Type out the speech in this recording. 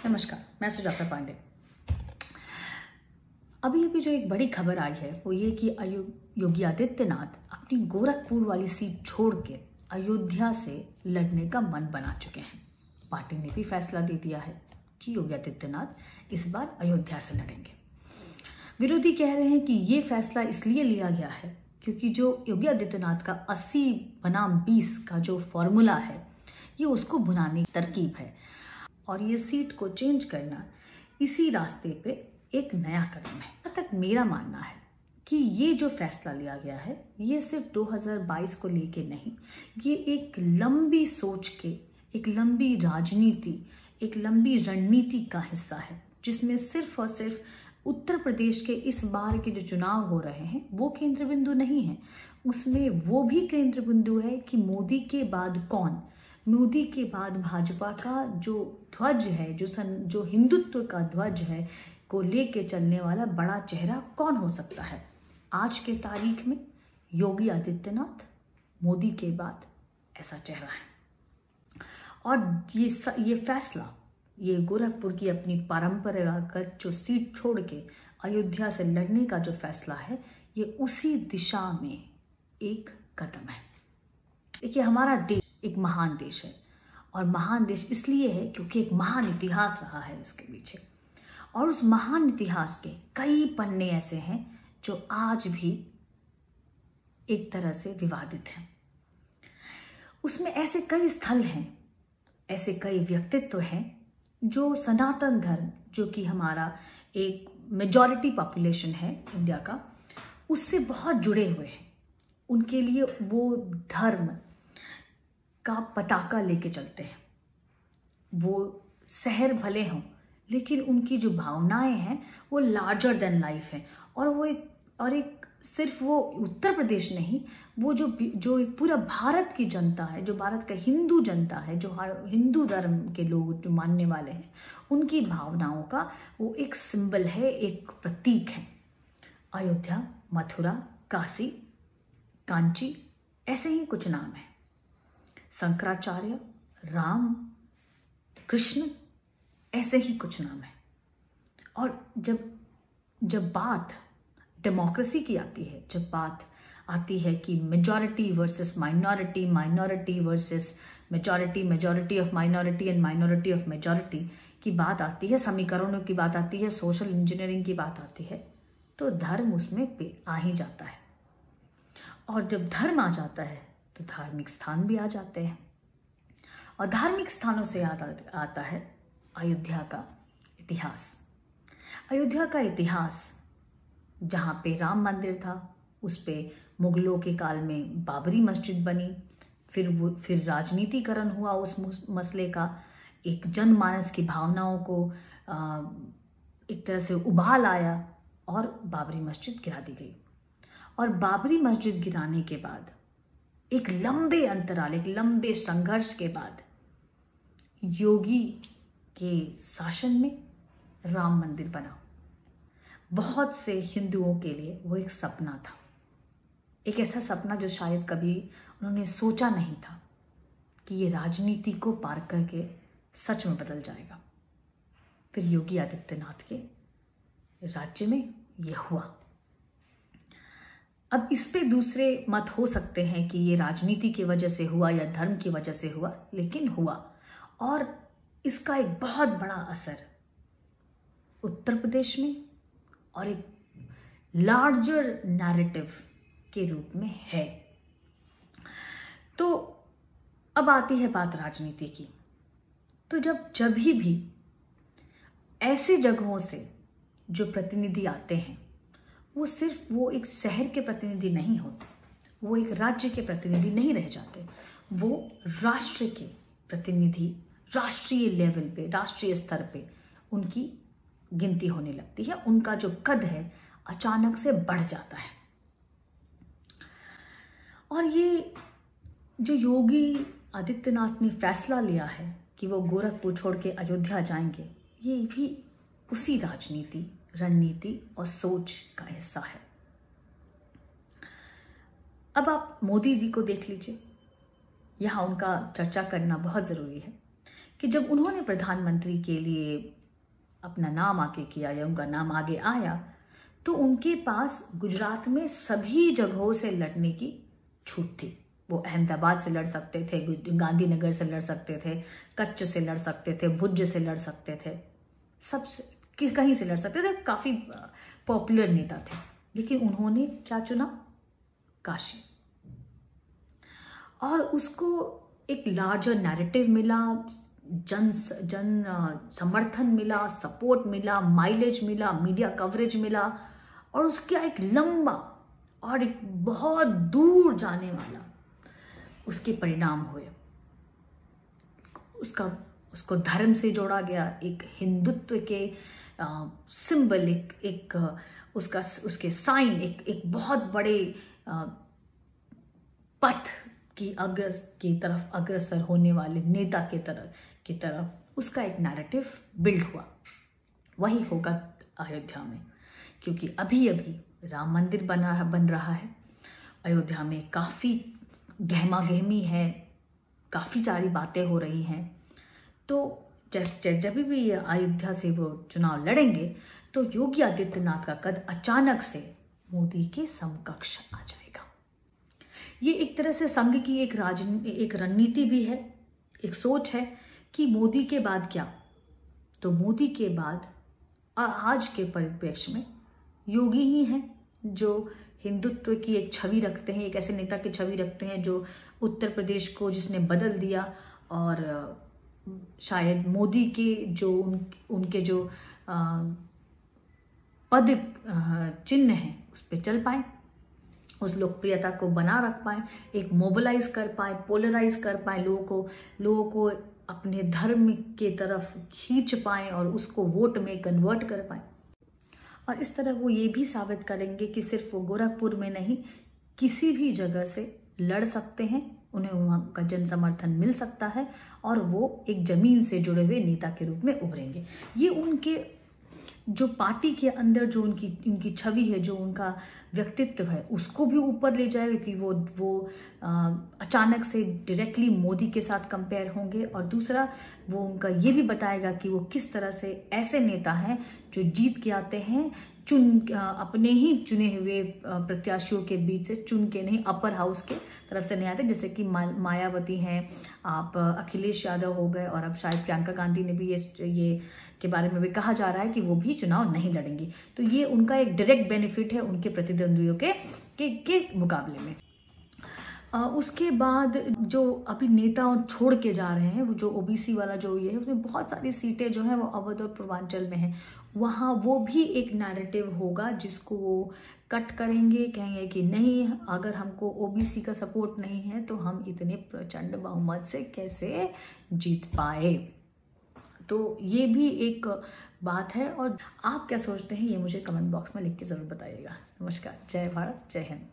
नमस्कार, मैं सुजाता पांडे। अभी जो एक बड़ी खबर आई है वो ये कि योगी आदित्यनाथ अपनी गोरखपुर वाली सीट छोड़ के अयोध्या से लड़ने का मन बना चुके हैं। पार्टी ने भी फैसला दे दिया है कि योगी आदित्यनाथ इस बार अयोध्या से लड़ेंगे। विरोधी कह रहे हैं कि ये फैसला इसलिए लिया गया है क्योंकि जो योगी आदित्यनाथ का 80 बनाम 20 का जो फॉर्मूला है ये उसको भुनाने की तरकीब है और ये सीट को चेंज करना इसी रास्ते पे एक नया कदम है। जहाँ तक मेरा मानना है कि ये जो फैसला लिया गया है ये सिर्फ 2022 को लेके नहीं, ये एक लंबी सोच के, एक लंबी राजनीति, एक लंबी रणनीति का हिस्सा है जिसमें सिर्फ और सिर्फ उत्तर प्रदेश के इस बार के जो चुनाव हो रहे हैं वो केंद्र बिंदु नहीं है, उसमें वो भी केंद्र बिंदु है कि मोदी के बाद कौन, मोदी के बाद भाजपा का जो ध्वज है, जो हिंदुत्व का ध्वज है को लेके चलने वाला बड़ा चेहरा कौन हो सकता है। आज के तारीख में योगी आदित्यनाथ मोदी के बाद ऐसा चेहरा है और ये फैसला, ये गोरखपुर की अपनी परंपरागत जो सीट छोड़ के अयोध्या से लड़ने का जो फैसला है ये उसी दिशा में एक कदम है। देखिए, हमारा देश एक महान देश है और महान देश इसलिए है क्योंकि एक महान इतिहास रहा है इसके पीछे, और उस महान इतिहास के कई पन्ने ऐसे हैं जो आज भी एक तरह से विवादित हैं। उसमें ऐसे कई स्थल हैं, ऐसे कई व्यक्तित्व हैं जो सनातन धर्म, जो कि हमारा एक मेजॉरिटी पॉपुलेशन है इंडिया का, उससे बहुत जुड़े हुए हैं। उनके लिए वो धर्म का पताका लेके चलते हैं। वो शहर भले हों लेकिन उनकी जो भावनाएं हैं वो लार्जर देन लाइफ हैं और एक सिर्फ वो उत्तर प्रदेश नहीं, वो जो एक पूरा भारत की जनता है, जो भारत का हिंदू जनता है, जो हिंदू धर्म के लोग जो मानने वाले हैं, उनकी भावनाओं का वो एक सिंबल है, एक प्रतीक है। अयोध्या, मथुरा, काशी, कांची, ऐसे ही कुछ नाम है। शंकराचार्य, राम, कृष्ण, ऐसे ही कुछ नाम है। और जब बात डेमोक्रेसी की आती है, जब बात आती है कि majority versus minority, minority versus majority, majority of minority and minority of majority की बात आती है, समीकरणों की बात आती है, सोशल इंजीनियरिंग की बात आती है, तो धर्म उसमें आ ही जाता है। और जब धर्म आ जाता है तो धार्मिक स्थान भी आ जाते हैं और धार्मिक स्थानों से आता है अयोध्या का इतिहास। अयोध्या का इतिहास, जहाँ पे राम मंदिर था, उस पे मुगलों के काल में बाबरी मस्जिद बनी, फिर राजनीतिकरण हुआ उस मसले का, एक जनमानस की भावनाओं को एक तरह से उबाल आया और बाबरी मस्जिद गिरा दी गई। और बाबरी मस्जिद गिराने के बाद एक लंबे अंतराल, एक लंबे संघर्ष के बाद योगी के शासन में राम मंदिर बना। बहुत से हिंदुओं के लिए वो एक सपना था, एक ऐसा सपना जो शायद कभी उन्होंने सोचा नहीं था कि ये राजनीति को पार करके सच में बदल जाएगा। फिर योगी आदित्यनाथ के राज्य में ये हुआ। अब इस पे दूसरे मत हो सकते हैं कि ये राजनीति की वजह से हुआ या धर्म की वजह से हुआ, लेकिन हुआ और इसका एक बहुत बड़ा असर उत्तर प्रदेश में और एक लार्जर नैरेटिव के रूप में है। तो अब आती है बात राजनीति की। तो जब भी ऐसे जगहों से जो प्रतिनिधि आते हैं वो सिर्फ वो एक शहर के प्रतिनिधि नहीं होते, वो एक राज्य के प्रतिनिधि नहीं रह जाते, वो राष्ट्र के प्रतिनिधि, राष्ट्रीय लेवल पे, राष्ट्रीय स्तर पे उनकी गिनती होने लगती है, उनका जो कद है अचानक से बढ़ जाता है। और ये जो योगी आदित्यनाथ ने फैसला लिया है कि वो गोरखपुर छोड़ के अयोध्या जाएंगे, ये भी उसी राजनीति, रणनीति और सोच का हिस्सा है। अब आप मोदी जी को देख लीजिए, यहाँ उनका चर्चा करना बहुत ज़रूरी है कि जब उन्होंने प्रधानमंत्री के लिए अपना नाम आगे किया या उनका नाम आगे आया तो उनके पास गुजरात में सभी जगहों से लड़ने की छूट थी। वो अहमदाबाद से लड़ सकते थे, गांधीनगर से लड़ सकते थे, कच्छ से लड़ सकते थे, भुज से लड़ सकते थे, सबसे कहीं से लड़ सकते थे। काफ़ी पॉपुलर नेता थे, लेकिन उन्होंने क्या चुना? काशी। और उसको एक लार्जर नैरेटिव मिला, जन समर्थन मिला, सपोर्ट मिला, माइलेज मिला, मीडिया कवरेज मिला, और उसका एक लंबा और एक बहुत दूर जाने वाला उसके परिणाम हुए। उसको धर्म से जोड़ा गया, एक हिंदुत्व के सिंबल, एक उसके साइन, एक बहुत बड़े पथ की तरफ अग्रसर होने वाले नेता की तरफ उसका एक नैरेटिव बिल्ड हुआ। वही होगा अयोध्या में, क्योंकि अभी राम मंदिर बन रहा है। अयोध्या में काफ़ी गहमा गहमी है, काफ़ी सारी बातें हो रही हैं। तो जब भी अयोध्या से वो चुनाव लड़ेंगे तो योगी आदित्यनाथ का कद अचानक से मोदी के समकक्ष आ जाएगा। ये एक तरह से संघ की एक रणनीति भी है, एक सोच है कि मोदी के बाद क्या। तो मोदी के बाद आज के परिप्रेक्ष्य में योगी ही हैं जो हिंदुत्व की एक छवि रखते हैं, एक ऐसे नेता की छवि रखते हैं जो उत्तर प्रदेश को जिसने बदल दिया, और शायद मोदी के जो उनके जो पद चिन्ह हैं उस पर चल पाए, उस लोकप्रियता को बना रख पाए, एक मोबिलाइज कर पाए, पोलराइज कर पाए, लोगों को अपने धर्म के तरफ खींच पाए और उसको वोट में कन्वर्ट कर पाए। और इस तरह वो ये भी साबित करेंगे कि सिर्फ वो गोरखपुर में नहीं, किसी भी जगह से लड़ सकते हैं, उन्हें वहाँ का जन समर्थन मिल सकता है और वो एक जमीन से जुड़े हुए नेता के रूप में उभरेंगे। ये उनके जो पार्टी के अंदर जो उनकी छवि है, जो उनका व्यक्तित्व है, उसको भी ऊपर ले जाएगा, कि वो अचानक से डायरेक्टली मोदी के साथ कंपेयर होंगे। और दूसरा, वो उनका ये भी बताएगा कि वो किस तरह से ऐसे नेता हैं जो जीत के आते हैं अपने ही चुने हुए प्रत्याशियों के बीच से, चुन के नहीं, अपर हाउस के तरफ से नहीं आते, जैसे कि मायावती हैं, आप अखिलेश यादव हो गए, और अब शायद प्रियंका गांधी ने भी ये के बारे में भी कहा जा रहा है कि वो भी चुनाव नहीं लड़ेंगी। तो ये उनका एक डायरेक्ट बेनिफिट है उनके प्रतिद्वंदियों के मुकाबले में। उसके बाद जो अभी नेता छोड़ के जा रहे हैं, वो जो ओबीसी वाला जो ये है, उसमें बहुत सारी सीटें जो हैं वो अवध और पूर्वांचल में हैं। वहाँ वो भी एक नैरेटिव होगा जिसको वो कट करेंगे, कहेंगे कि नहीं, अगर हमको ओबीसी का सपोर्ट नहीं है तो हम इतने प्रचंड बहुमत से कैसे जीत पाए। तो ये भी एक बात है। और आप क्या सोचते हैं ये मुझे कमेंट बॉक्स में लिख के ज़रूर बताइएगा। नमस्कार, जय भारत, जय हिंद।